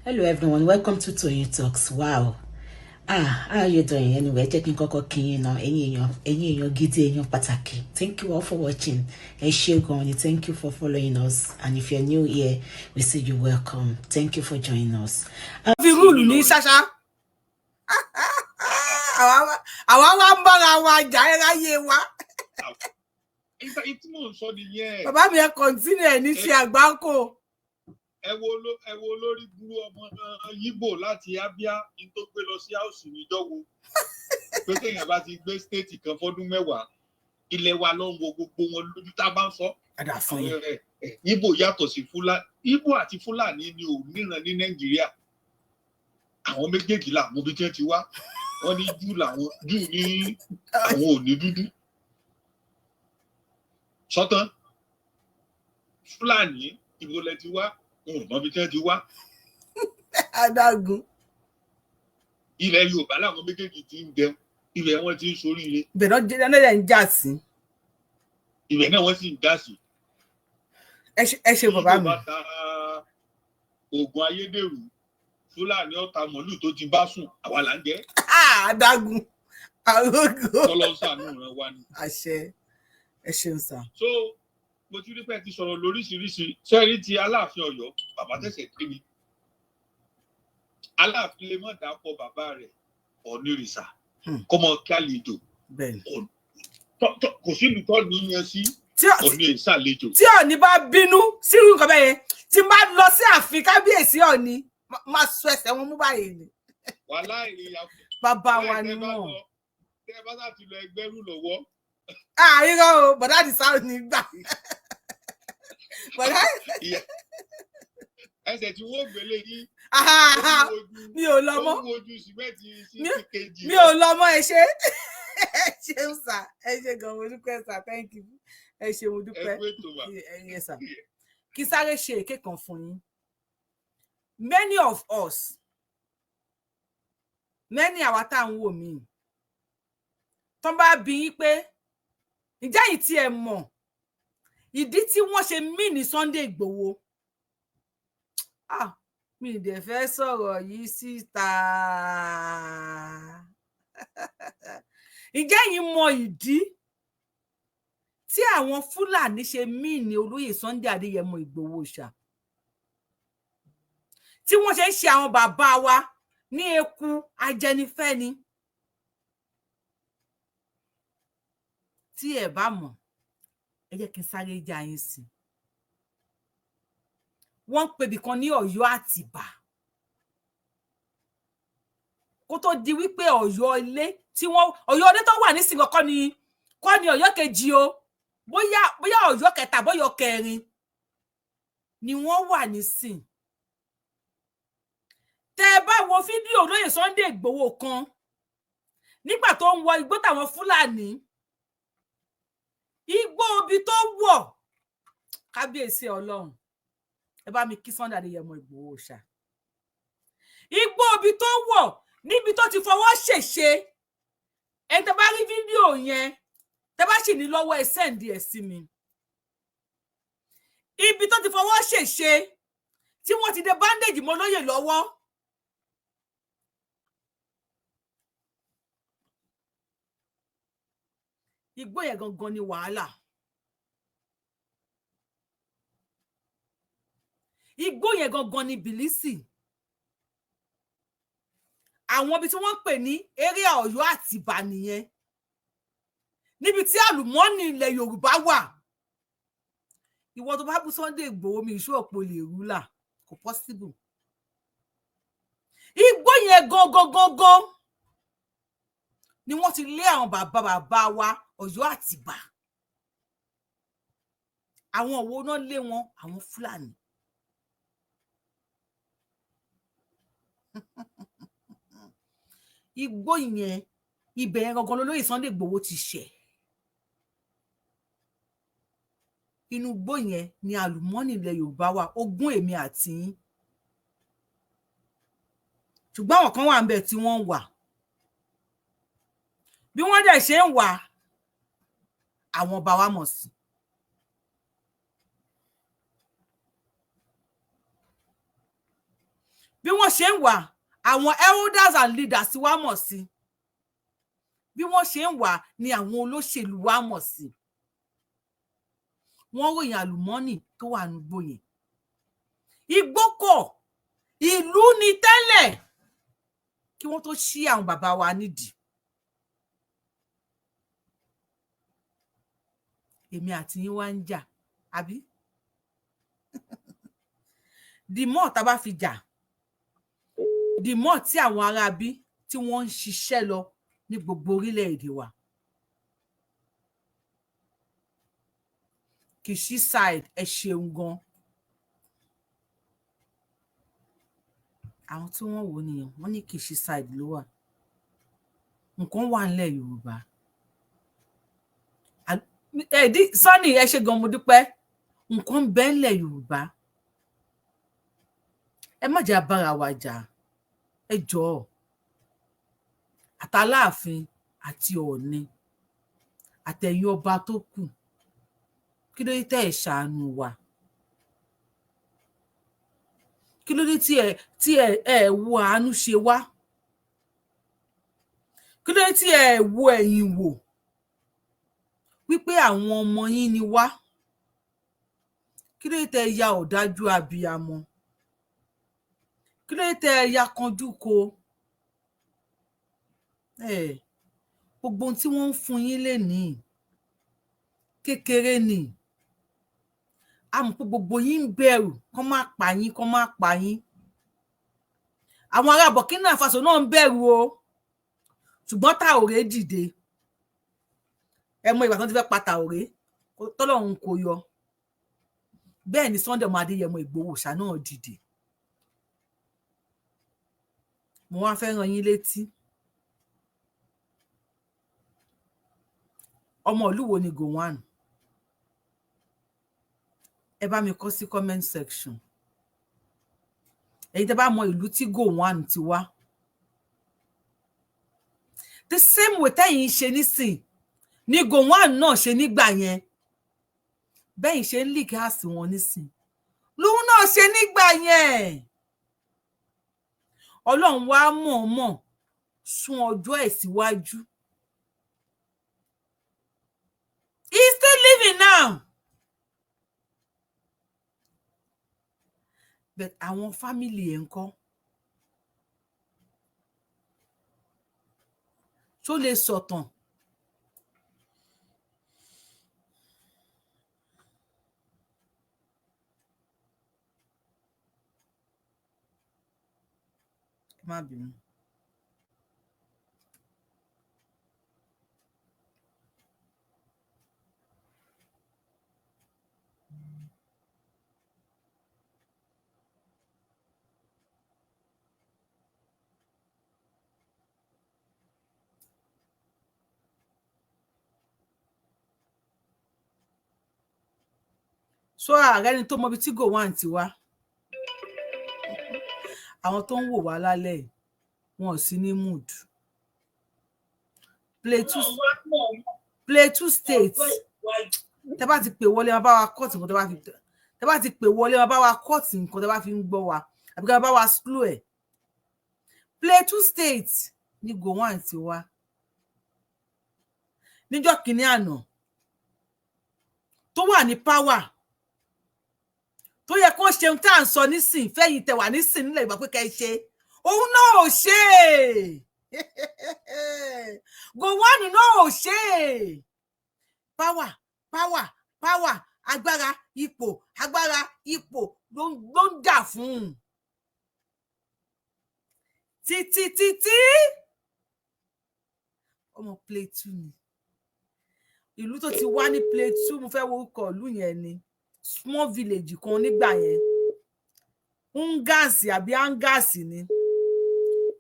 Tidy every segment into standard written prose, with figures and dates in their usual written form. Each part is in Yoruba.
Hello everyone, welcome to Toyeen Talks. Wow. How are you doing? Anyway, jẹ́ kí n kọ́kọ́ kí yín náà, ẹ̀yin èèyàn gidi, èèyàn pàtàkì. Thank you all for watching. Ẹ ṣé gan-an, thank you for following us. And if you're new here, we say you welcome. Thank you for joining us. Fi rúùlù ní ṣáṣá. Àwa wá ń bára wa jà ẹ́ ráyé wa. Ìtí mò ń sọ nìyẹn. Bàbá mi ẹ kọ̀ntínú ẹ̀ ní ṣe àgbákò. Ẹ wo olórí burú ọmọ Yíbò láti Abia ní tó gbé lọ sí house níjọ́wọ́. Pé téèyàn bá ti gbé state kan fọ́dún 10, ilẹ̀ wa ló ń wo gbogbo wọn lójú tá a bá ń sọ. Yíbò yàtọ̀ sí Fúlàní. Yíbò àti Fúlàní ni ò níran ní Nàìjíríà. Àwọn méjèèjì làwọn bí tí wọ́n ti wá. Wọ́n ní Júù làwọn Júù ní àwọn ò ní dúdú. Sọ́tán Fúlàní ìbò lẹ ti wá. Mọ̀bí tí wọ́n ti wá. Adágún. Ilẹ̀ Yorùbá làwọn méjèèjì ti ń jẹun. Ilẹ̀ wọn ti ń soríire. Ibẹ̀ náà ń jà sí. Ibẹ̀ náà wọ́n sì ń dá sí. Ẹ ṣe bàbá mi. Yorùbá ta oògùn ayédèrú. Fúlàní ọ̀tá mọ̀lú tó ti bá sùn. Àwa là ń jẹ. Adágún. Àrógò. Tọ́lọ́sàánú rẹ̀ wá ní. Àṣẹ. Ẹ ṣeun sà. So mo ti rí pé ti sọ̀rọ̀ lóríṣiríṣi sẹ́rí ti Aláàfin Ọ̀yọ́ bàbá tẹ̀sẹ̀ pé mi Aláàfin lè mọ̀ dápọ̀ bàbá rẹ̀ Ọ̀nìrìṣà kọ́mọ kí àlejò kò sí ìlútọ́ ní yẹn sí Ọ̀nìrìṣà àlejò. Tí Ọ̀ọ̀ni bá bínú sírú nǹkan bẹ́ẹ̀ yẹn tí n bá lọ sí ààfin kábíyèsí Ọ̀ọ̀ni máa sọ ẹsẹ̀ wọn mú báyìí ni. Wàhálà ìrìyà bàbá wa ni wọn. Tẹ́ ẹ bá sá ti lọ ẹgbẹ́rún lọ́wọ́. Irọ́ o bọ̀dá àdìsá ò ní gbà. Ẹsẹ̀ tí wọ́n gbélé yín. Mi ò lọ mọ́. Mi ò lọ mọ́ ẹ ṣe. Ẹ ṣeun sà. Ẹ ṣe gan mo dúpẹ́ sà. Thank you. Ẹ ṣe mo dúpẹ́. Ẹ sà. Kí sáré ṣe èké kan fún yín. Many of us, many àwa tá à ń wò mí. Tọ́n bá bi yín pé ǹjẹ́ yìí tí ẹ mọ̀ ìdí tí wọ́n ṣe mí ní Sunday Igboho mi dẹ̀ fẹ́ sọ̀rọ̀ yìí síta ǹjẹ́ yìí mọ̀ ìdí tí àwọn Fúlàní ṣe mí ní olóyè Sunday Adéyẹmọ Ìgbòho ṣá tí wọ́n ṣe ń ṣe àwọn bàbá wa ní eku ajẹnifẹ́ni tí ẹ bá mọ̀ ẹ jẹ́ kí n sáré já yín sí. Wọ́n pè bìkan ní Ọ̀yọ́ Àtìbà kó tó di wípé Ọ̀yọ́ ilé tí Ọ̀yọ́ ilé tó wà nísìnyí kọ́ ni Ọ̀yọ́ kejì o bóyá Ọ̀yọ́ kẹta bóyá kẹrin ni wọ́n wà nísìn. Tẹ́ ẹ bá wo fídíò olóyè Sunday Igboho kan nígbà tó ń wọ igbó táwọn Fúlàní igbó ibi tó wọ̀ kábíyèsí Ọlọ́run ẹ bá mi kí Sunday Adéyẹmọ Ìgbòho ṣá igbó ibi tó wọ̀ níbi tó ti fọwọ́ ṣèṣe ẹ tẹ́ bá rí fídíò yẹn tẹ́ bá sì ní lọ́wọ́ ẹ send ẹ sí mi ibi tó ti fọwọ́ ṣèṣe tí wọ́n ti dé bandage mọ́ lóyè lọ́wọ́ igbó yẹn gangan ni wàhálà. Igbó yẹn gangan ni Bìlísì. Àwọn ibi tí wọ́n ń pè ní area Ọ̀yọ́ Àtìbà nìyẹn. Níbi tí àlùmọ́ọ́nì ilẹ̀ Yorùbá wà. Ìwọ tó bá bú Sunday Igboho mi ìṣó ọ̀pọ̀ lè rúlà. Kò possible. Igbó yẹn gangan ni wọ́n ti lé àwọn bàbá wa Ọ̀yọ́ Àtìbà. Àwọn òwò náà lé wọn àwọn Fúlàní. Igbó yẹn ibẹ̀ yẹn gangan lolóyè Sunday Igboho ti ṣẹ̀. Inú igbó yẹn ni àlùmọ́ọ́nì ilẹ̀ Yorùbá wà ogún èmi àti yín. Ṣùgbọ́n àwọn kan wà ń bẹ̀ tí wọ́n ń wà. Bí wọ́n dẹ̀ ṣe ń wà àwọn ọba wa mọ̀ sí. bí wọ́n ṣe ń wà àwọn elders and leaders wá mọ̀ sí bí wọ́n ṣe ń wà ni àwọn olóṣèlú wá mọ̀ sí wọ́n ròyìn àlùmọ́nì tó wà nígbó yẹn igbó kọ̀ ìlú ni tẹ́lẹ̀ kí wọ́n tó ṣí àwọn bàbá wa nídìí èmi àti yín wá ń jà àbí the more tá bá fi jà the more tí àwọn ará bí tí wọ́n ń ṣiṣẹ́ lọ ní gbogbo orílẹ̀-èdè wa Kìṣí side ẹ ṣeun gan àwọn tí wọ́n wò nìyẹn wọ́n ní Kìṣí side ló wà nǹkan wà nílẹ̀ Yorùbá Sunny ẹ ṣe gan mo dúpẹ́ nǹkan ń bẹ nílẹ̀ Yorùbá ẹ má jẹ́ bára wa jà ẹ jọ̀ọ́ àtàláàfin àti Ọọ̀ni àtẹ̀yìn ọba tó kù kí ló dé tẹ́ ẹ ṣàánú wa kí ló dé tí ẹ wo àánú ṣe wá kí ló dé tí ẹ wo ẹ̀yìn wò wípé àwọn ọmọ yín ni wá kí ló dé tẹ́ ẹ ya ọ̀dájú abiyamọ kí ló dé tẹ́ ẹ ya kanjú ko gbogbo ohun tí wọ́n ń fún yín lénìí kékeré ni àmọ́ pé gbogbo yín ń bẹ̀rù kán má pa yín kán má pa yín àwọn ará Burkina Faso náà ń bẹ̀rù o ṣùgbọ́n Traoré dìde ẹ mọ ìgbà tí wọ́n ti fẹ́ pa Traoré tọ́lọ́run kò yọ bẹ́ẹ̀ ni Sunday ọmọ Adéyẹmọ Ìgbòho ṣá náà dìde mo wá fẹ́ rán yín létí ọmọ ìlú wo ni Gowon ẹ bá mi kọ sí comment section èyí tẹ́ bá mọ ìlú tí Gowon ti wá the same way tẹ́yin ṣe nísìn ni Gowon náà ṣe nígbà yẹn bẹ́yìn ṣe ń lì gáàsì wọn nísìn lòun náà ṣe nígbà yẹn Ọlọ́run wá mọ̀ọ́mọ̀ sún ọjọ́ ẹ̀ síwájú he's still living now. But àwọn family ẹ̀ ńkọ́ tó lè sọ̀tàn má bínú so ààrẹ ni tó mọbi tí Gowon ti wá àwọn tó ń wò wá lálẹ́ wọn ò sí ní mood Plateau State tẹ́ bá ti pè wọlé máa bá wa kọ́ọ̀tì nǹkan tẹ́ bá ti pè wọlé máa bá wa kọ́ọ̀tì nǹkan tẹ́ bá fi ń gbọ́ wa àbí ká bá wa slow ẹ̀ Plateau State ni Gowon ti wá níjọ́ kìíní àná tó wà ní power tó yẹ kó ṣeun tá à ń sọ nísìn fẹ́yìn tẹ̀wà nísìn nílẹ̀ ìgbà pé kẹ́ ẹ ṣe òun náà ò ṣe Gowon náà ò ṣe power agbára ipò ló ń jà fún títí ọmọ Plateau ni ìlú tó ti wá ní Plateau mo fẹ́ wo orúkọ ìlú yẹn ni small village kan nígbà yẹn Ngasi àbí Angasi ni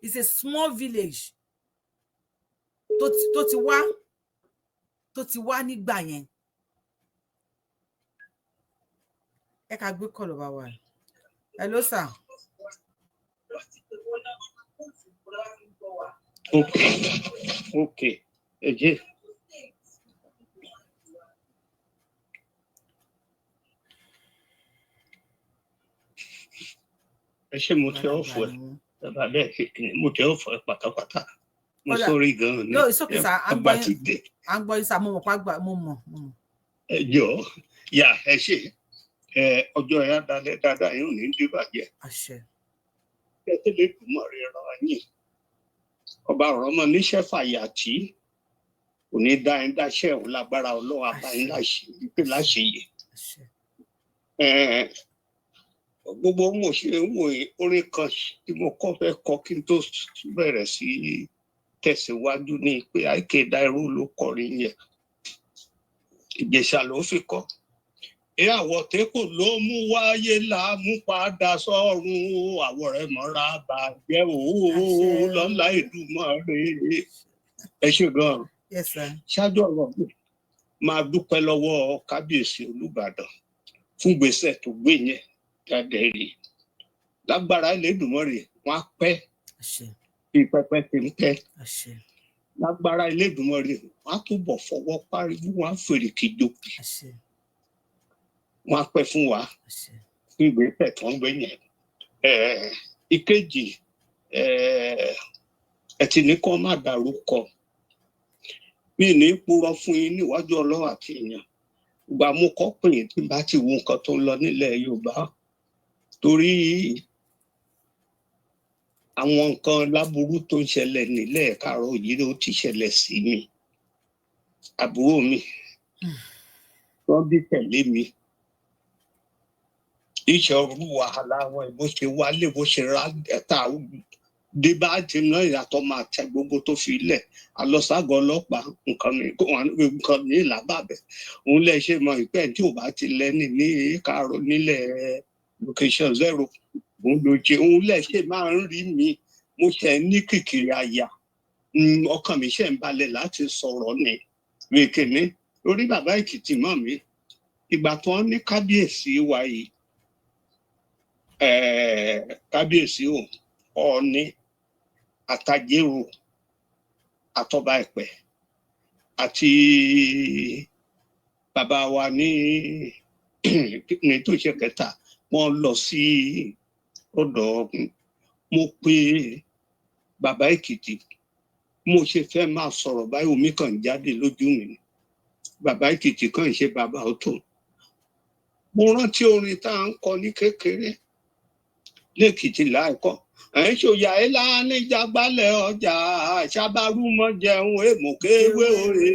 it's a small village tó ti wá nígbà yẹn ẹ ká gbé kọlọ bá wa hello sir. Okay. Ẹ ẹ ṣe mo ti ọ̀fọ̀ ẹ̀ bàbá bẹ́ẹ̀ kékeré mo ti ọ̀fọ̀ ẹ̀ pátápátá mo sórí gan-an ni àgbà ti dé. à ń gbọ́ yín sá mo mọ̀ pàgbà mo mọ̀. ẹ jọ yà ẹ ṣe ọjọ́ ẹ̀ adalẹ̀ dáadáa yóò ní dìbàjẹ́. àṣẹ. ẹ tẹ́lẹ̀ dùnmọ̀ rẹ̀ ràn yín ọba ọ̀rọ̀ mọ níṣẹ́ fàyàtì kò ní dá ẹ dáṣẹ́ òun lágbára ọlọ́run àbáyín láṣẹ yẹ. Gbogbo mo ṣe ń wò orin kan tí mo kọ́ fẹ́ kọ kí n tó bẹ̀rẹ̀ sí tẹ̀síwájú ní pé àìkè dáírú ló kọrin yẹn Ìjẹ̀ṣà ló fi kọ́. Àwọ̀ tẹ́kọ̀ ló mú wáyé láàmú padà sọ́run àwọ̀ rẹ̀ mọ́ra bàjẹ́ òun lọ́la Èdùmàrè. Ẹ ṣe gan-an. Ṣáájú ọ̀rọ̀ mi máa dúpẹ́ lọ́wọ́ kábíyèsí Olúbàdàn fún gbèsè tó gbé yẹn jáde rí. Lágbára Elédùmarè wọ́n á pẹ́ bí pẹpẹ ti ń pẹ́. Lágbára Elédùmarè wọ́n á túbọ̀ fọwọ́ parí wọ́n á fèrè kìjòkì. Wọ́n á pẹ́ fún wa fún ìgbésẹ̀ tó ń gbé yẹn. Ìkejì ẹ ti ní kó má dárúkọ mi ní purọ́ fún yín níwájú Ọlọ́run àti èèyàn ìgbà mo kọ́ pé tí bá ti wo nǹkan tó ń lọ nílẹ̀ Yorùbá torí àwọn nǹkan láburú tó ń ṣẹlẹ̀ nílẹ̀ Káàárọ̀ Oòjíire ó ti ṣẹlẹ̀ sí mi àbúrò mi wọ́n bí tẹ̀lé mi ìṣòro wàhálà wọn bó ṣe wálé bó ṣe rà ta dé bá ti ná ìyàtọ̀ máa tẹ gbogbo tó fi lẹ̀ alọ́ságọ́ ọlọ́pàá nǹkan ní làbàbẹ̀ òun lè ṣe mọ ìpẹ́ tí ò bá ti lẹ́ni ní Káàárọ̀ nílẹ̀ location 0 òun ló ṣe òun lè ṣe máa ń rí mi mo ṣe ní kìkìrì àyà ọkàn mi ṣe ń balẹ̀ láti sọ̀rọ̀ ní wèkéní lórí bàbá Èkìtì mọ́ mi ìgbà tó ń ní kábíyèsí wa yìí kábíyèsí Ọọ̀ni àtàjèrò àtọba Ẹ̀pẹ́ àti bàbá wa ní tó ṣe kẹta wọ́n lọ sí ọ̀dọ̀ mo pè bàbá Èkìtì mo ṣe fẹ́ máa sọ̀rọ̀ báyìí omi kan jáde lójú mi bàbá Èkìtì kan ṣe bàbá ọ̀tọ̀ mo rántí orin tá à ń kọ ní kékeré lẹ́kìtì láìkọ́ ṣòyà ilá níjàgbálẹ̀ ọjà ṣàbárúmọ jẹun èmọ̀kéwé òre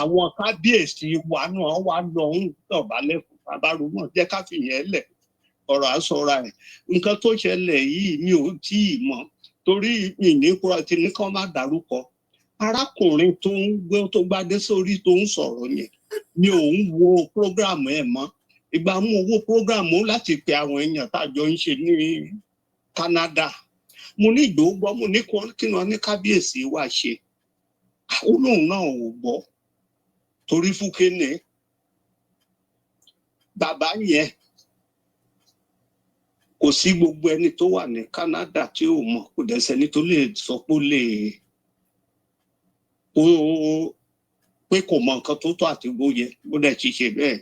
àwọn kábíyèsí wa náà wà lọ́hùn dọ̀bálẹ̀ fún ṣàbárúmọ jẹ́ ká fìyẹn lẹ̀ ọ̀rọ̀ àsọra ẹ̀ nǹkan tó ṣẹlẹ̀ yìí mi ò tí ì mọ̀ torí mi ní kúrò tí ní kán má dárúkọ arákùnrin tó gbadé sórí tó ń sọ̀rọ̀ yẹn mi ò ń wo prógráàmù ẹ̀ mọ́ ìgbà mú owó prógráàmù láti pe àwọn èèyàn tájọ ń ṣe ní Canada mo ní ìdógbọ́ mo ní kí wọ́n ní kábíyèsí wá ṣe olóhùn náà ò gbọ́ torí fúkéne bàbá yẹn kò sí gbogbo ẹni tó wà ní Canada tí ò mọ̀ kò dẹ̀ sẹ́ni tó lè sọ pé kò mọ nǹkan tó tọ́ àti bóyẹ bó dẹ̀ ti ṣe bẹ́ẹ̀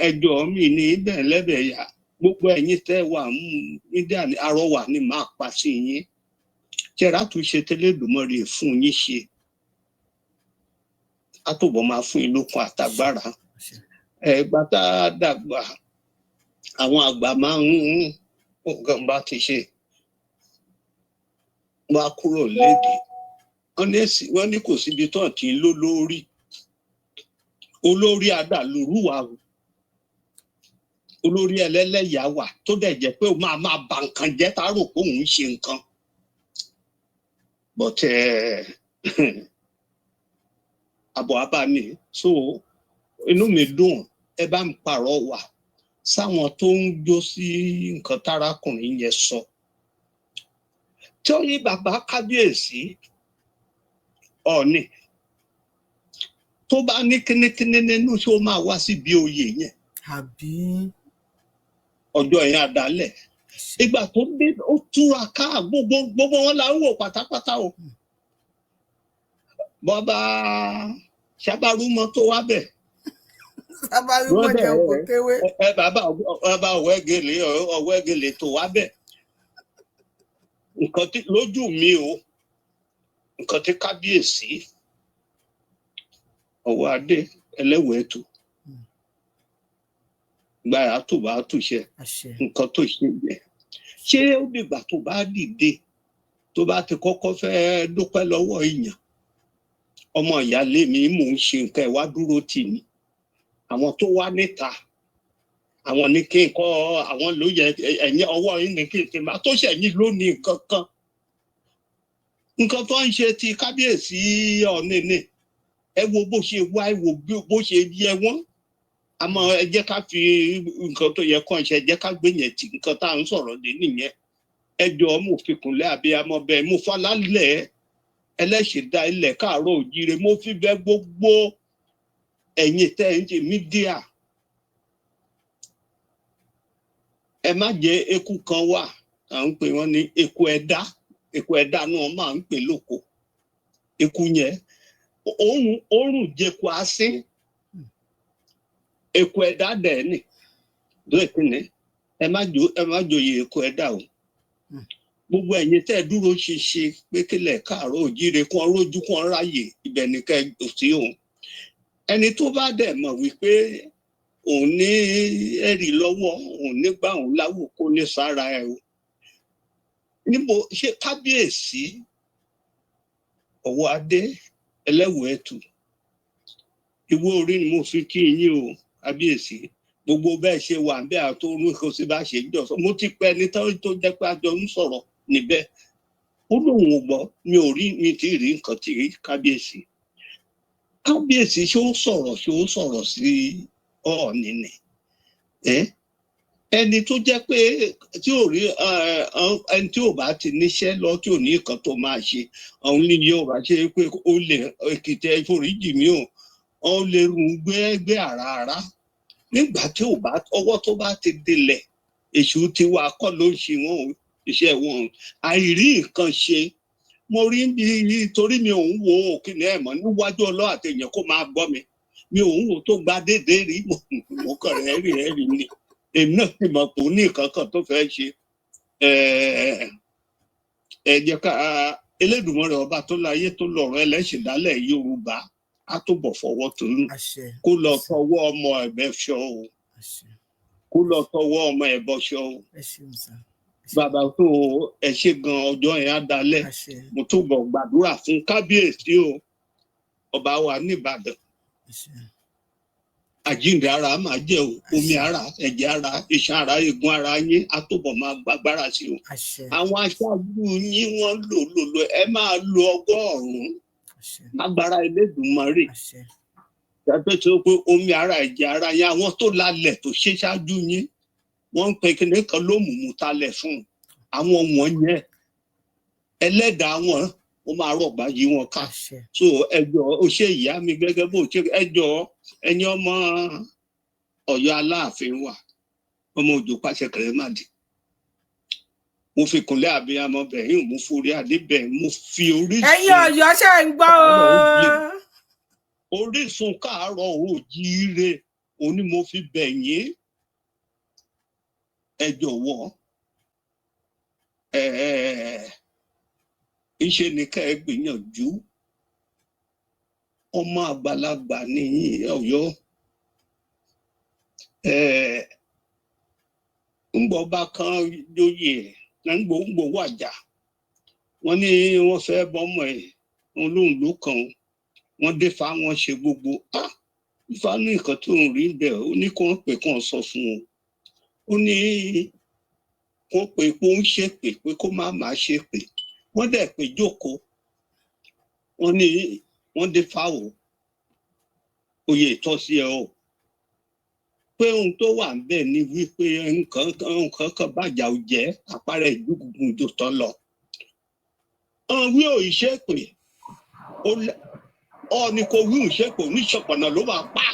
ẹjọ́ mi ní bẹ́ẹ̀ lẹ́bẹ̀ẹ́ yà gbogbo ẹ̀yin tẹ́ wà mídíà ní arọwà ni máa pa sí yín jẹ́ra tún ṣe tẹ́lẹ̀dùmọ́rì fún yín ṣe àtòbọ̀ máa fún yín lókun àtàgbára gbàtà dàgbà àwọn àgbà máa ń nǹkan bá ti ṣe wá kúrò léde wọ́n ní kò síbi tó ti ń lò lórí olórí adàlúrúwà olórí ẹlẹ́lẹ́yà wà tó dẹ̀ jẹ́ pé ó máa bà nǹkan jẹ́ tá rò pé òun ṣe nǹkan but àbọ̀ abáni so inú mi dùn ẹ bá ń pàrọ̀ wà sáwọn tó ń jó sí nǹkan tárákùnrin yẹn sọ tí ó ní bàbá kábíyèsí Ọọ̀ni tó bá ní kínníkínní nínú ṣó máa wá síbi oyè yẹn àbí ọjọ́ yẹn àdálẹ̀ ìgbà tó dé ó túra ká gbogbo wọn là ń wò pátápátá o bàbá Ṣàbárúmọ tó wá bẹ̀ sábà rí wọn jẹ òkò kéwé. bàbá ọ̀wẹ́gẹ̀lẹ̀ tó wá bẹ̀ nǹkan tí lójú mi o nǹkan tí kábíyèsí ọwọ́ adé ẹlẹ́wẹ̀ẹ́tù gbára tó bá túṣẹ nǹkan tó ṣe yẹ ṣé ó dìgbà tó bá dìde tó bá ti kọ́kọ́ fẹ́ dúpẹ́ lọ́wọ́ èèyàn ọmọ ìyáálé mi mò ń ṣe nǹkan ẹ̀ wá dúró tì mí àwọn tó wá níta àwọn ní kí n kọ́ àwọn ló yẹ ẹ̀yìn ọwọ́ yín ní kí n ti máa tó ṣẹ̀yìn lónìí nǹkan tó ń ṣe ti kábíyèsí ọ̀nẹ́nẹ́ ẹ wo bó ṣe wá ẹ wo bó ṣe yẹ wọ́n àmọ́ ẹ jẹ́ ká fi nǹkan tó yẹ kàn ṣe ẹ jẹ́ ká gbẹ̀yìn tì nǹkan tá à ń sọ̀rọ̀ dé nìyẹn ẹ jọ̀ọ́ mo fi kúnlẹ̀ abiyamọ bẹ́ẹ̀ mo falálẹ̀ ẹlẹ́ṣẹ̀dá ilẹ̀ káàárọ̀ òjíire mo fi bẹ̀ gbogbo ẹ̀yin tẹ́ ẹ ń ṣe mídíà ẹ má jẹ́ eku kan wà à ń pè wọ́n ní eku ẹ̀dá náà máa ń pè lóko eku yẹn òórùn jẹku asín eku ẹ̀dá dẹ̀ ni lẹ́kìnní ẹ má jòyè eku ẹ̀dá o gbogbo ẹ̀yin tẹ́ ẹ dúró ṣinṣin pé kílẹ̀ káàárọ̀ òjíire kún ọrójú kún ọráyè ibẹ̀ nìkan sí òun ẹni tó bá dẹ̀ mọ̀ wípé òun ní ẹ̀rí lọ́wọ́ òun nígbà òun láwò kó ní sára ẹ̀ o níbo ṣe kábíyèsí ọwọ́ adé ẹlẹ́wẹ̀ẹ́tù ìwé orí ni mo fi kí yín o kábíyèsí gbogbo bẹ́ẹ̀ ṣe wà ń bẹ́ àtọ́rún kò sí bá ṣe jọ sọ mo ti pẹ́ ní tó jẹ́ pé a jọ ń sọ̀rọ̀ níbẹ̀ ó lóun ò gbọ́ mi ti rí nǹkan tí kábíyèsí ṣé ó sọ̀rọ̀ sí Ọọ̀ni ni ẹni tó jẹ́ pé tí ò rí ẹni tí ò bá ti níṣẹ́ lọ tí ò ní nǹkan tó máa ṣe àwọn ní yóò bá ṣe pé ó lè Èkìtì ìforíjì mi ò lè rún gbé àràárá nígbà tí ọwọ́ tó bá ti dilẹ̀ èṣù tiwa kọ́ ló ń ṣe wọn iṣẹ́ wọn àìrí nǹkan ṣe mo rí bí torí mi ò ń wo òkìní ẹ̀mọ́ níwájú ọlọ́ àtẹ̀yìn kó máa gbọ́ mi ò ń wo tó gba déédéé rí mo kàn rẹ́rì ni èmi náà sì mọ̀ pé ó ní nǹkan kan tó fẹ́ ṣe ẹ jẹ́ ká Elédùmarè ọba tó láyé tó lọ́rọ̀ ẹlẹ́ṣìndálẹ̀ Yorùbá á tó bọ̀ fọwọ́ tó ń kó lọ tọwọ́ ọmọ ẹ̀bẹ̀ ṣọ́ o kó lọ tọwọ́ ọmọ ẹ̀bọ ṣọ́ o bàbá tó ẹ ṣe gan ọjọ́ yẹn á dalẹ̀ mo tó bọ̀ gbàdúrà fún kábíyèsí o ọba wa ní Ìbàdàn àjíǹde ara máa jẹ́ o omi ara ẹ̀jẹ̀ ara iṣan ara eegun ara yín á tó bọ̀ máa gbàgbára sí o àwọn aṣáájú yín wọ́n lò ẹ máa lo ọgọ́rùn-ún agbára Elédùmarè yàtọ̀ tó pé omi ara ẹ̀jẹ̀ ara yẹn àwọn tó lálẹ̀ tó ṣe ṣáájú yín wọ́n ń pe kíní kan ló mùmú talẹ̀ fún àwọn wọ̀nyẹn ẹlẹ́dàá wọn ó máa rọ̀gbà yí wọn ká so ẹjọ́ ó ṣe ìyá mi gẹ́gẹ́ bó ṣe ẹjọ́ ẹni ọmọ Ọ̀yọ́ Aláàfin wà ọmọ Òjó pàṣẹ kẹrẹmàdì mo fi kúnlẹ̀ abiyamọ bẹ̀yìn mo forí adé bẹ̀ mo fi Orísun ẹ̀yin Ọ̀yọ́ ṣe ń gbọ́ Orísun káàárọ̀ oòjíire òun ni mo fi bẹ̀yìn ẹ jọ̀wọ́ ìṣe ni ká ẹ gbìyànjú ọmọ àgbàlagbà ní Ọ̀yọ́ ńgbọba kan jóyè ńgbò wàjà wọ́n ní wọ́n fẹ́ bọ́mọ ẹ̀ wọn lóhùn ló kàn wọ́n dé fa wọn ṣe gbogbo Ifá ní nǹkan tó ń rí bẹ́ẹ̀ ó ní kí wọ́n pè kàn sọ fún wọn ó ní wọ́n pè pé ó ń ṣépè pé kó má máa ṣépè wọ́n dẹ̀ pé jókòó wọ́n ní wọ́n dé fáwọ̀ oyè ìtọ́sí ẹ o pé ohun tó wà níbẹ̀ ni wípé nǹkan kan bàjá ò jẹ́ àpárá ìdúgbùn tó tán lọ. wí ò ìṣépè ọ ni kò wí ìṣépè oníṣọ̀pọ̀nà ló máa pa.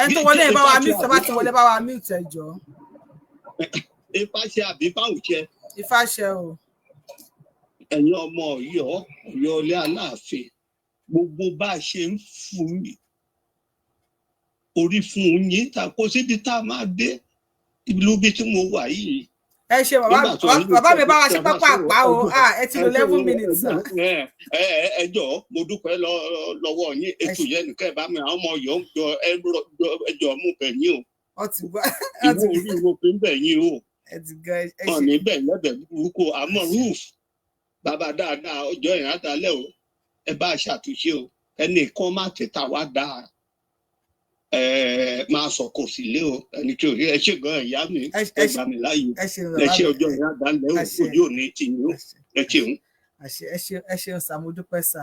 ẹ tó wọlé bá wa mute bá ti wọlé bá wa mute ẹ jọ. Ifá ṣe àbí báwo ṣe. Ifá ṣe o. ẹ̀yin ọmọ Ọ̀yọ́ ilé Aláàfin gbogbo bá a ṣe ń fún orí fún yín ta kó síbi tá a máa dé ìlú bí tí mo wà yìí. Ẹ ṣe bàbá mi bá wa ṣe pápá àpá o ẹ ti lo 11 minutes. Ẹ jọ̀ọ́ mo dúpẹ́ lọ́wọ́ yín ètò yẹn nìkan ẹ bá mi àwọn ọmọ Ọ̀yọ́ ẹjọ́ mú bẹ̀ yín o. Ìwọ orí wo pé ń bẹ̀ yín o. Ọ̀nì bẹ̀ lẹ́bẹ̀ burúkú àmọ́ roof bàbá dáadáa ọjọ́ ìrìn àtàlẹ́ o ẹ bá ṣàtúnṣe o ẹnìkan má tètà wá dáa máa sọ kò sí lé o ẹni tí ò rí ẹ ṣe gan ìyá mi ẹ gbà mí láàyè ẹ ṣe ọjọ́ ìrìn àtàlẹ́ o ojú òní tì yín o ẹ ṣeun. Ẹ ṣeun sàmódúpẹ́ sà.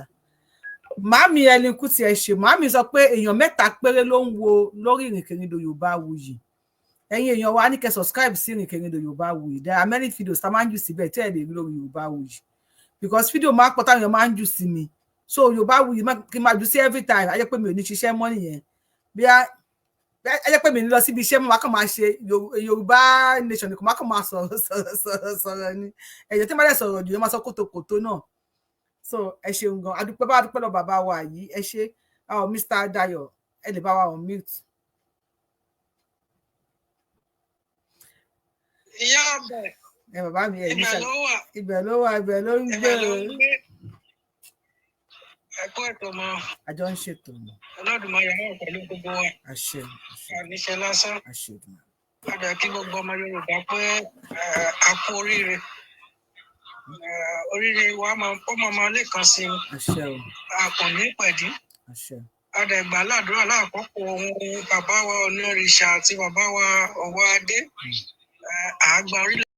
Màámi Helen Kuti ẹ ṣe màámi sọ pé èèyàn 3 péré ló ń wo lórí Ìrìnkèrindò Yorùbáwùyí. Ẹ̀yin èèyàn wa ní kẹ́ subscribe sí Ìrìnkèrindò Yorùbáwùyí. There are many videos tá máa ń jù síbẹ̀ tí ẹ lè rí lórí Yorùbáwùyí because video máa pọ̀ táwọn èèyàn máa ń jù sí mi so Yorùbáwùyí kí n máa jù sí every time ayé pé mi ò ní ṣiṣẹ́ mọ́ nìyẹn bí ayé pé mi ní lọ síbi iṣẹ́ mọ́ máa kàn máa ṣe Yorùbá nation nìkan máa kàn máa sọ̀rọ̀ ni ẹ̀yọ́ tí máa dẹ̀ sọ̀rọ̀ jù yẹn máa sọ kòtòkòtò náà so ẹ ṣeun gan adúpẹ́ bá dúpẹ́ lọ bàbá wa yìí ẹ ṣe Mr. Dayo ẹ lè bá wa on mute. Ìyá ọbẹ̀. Ẹ bàbá mi ẹ̀ ní ibẹ̀ ló wà. Ibẹ̀ ló ń gbé. Ẹ̀kọ́ ètò mọ́. Àjọ ń ṣètò mọ́. Olódùmarè náà pẹ̀lú gbogbo wa. Àṣẹ. Àníṣe lásán. Àṣẹ. Padà kí gbogbo ọmọ Yorùbá pé a kú oríire. Oríire wa máa lẹ́ẹ̀kan sí i. Àṣẹ o. Àpọ̀ní pẹ̀dí. Àṣẹ. Adẹ̀gbà ládùúrà láàkọ́kọ́ ohun bàbá wa Onírìṣà àti bàbá wa Ọ̀wọ́ Adé. Àgbà orílẹ̀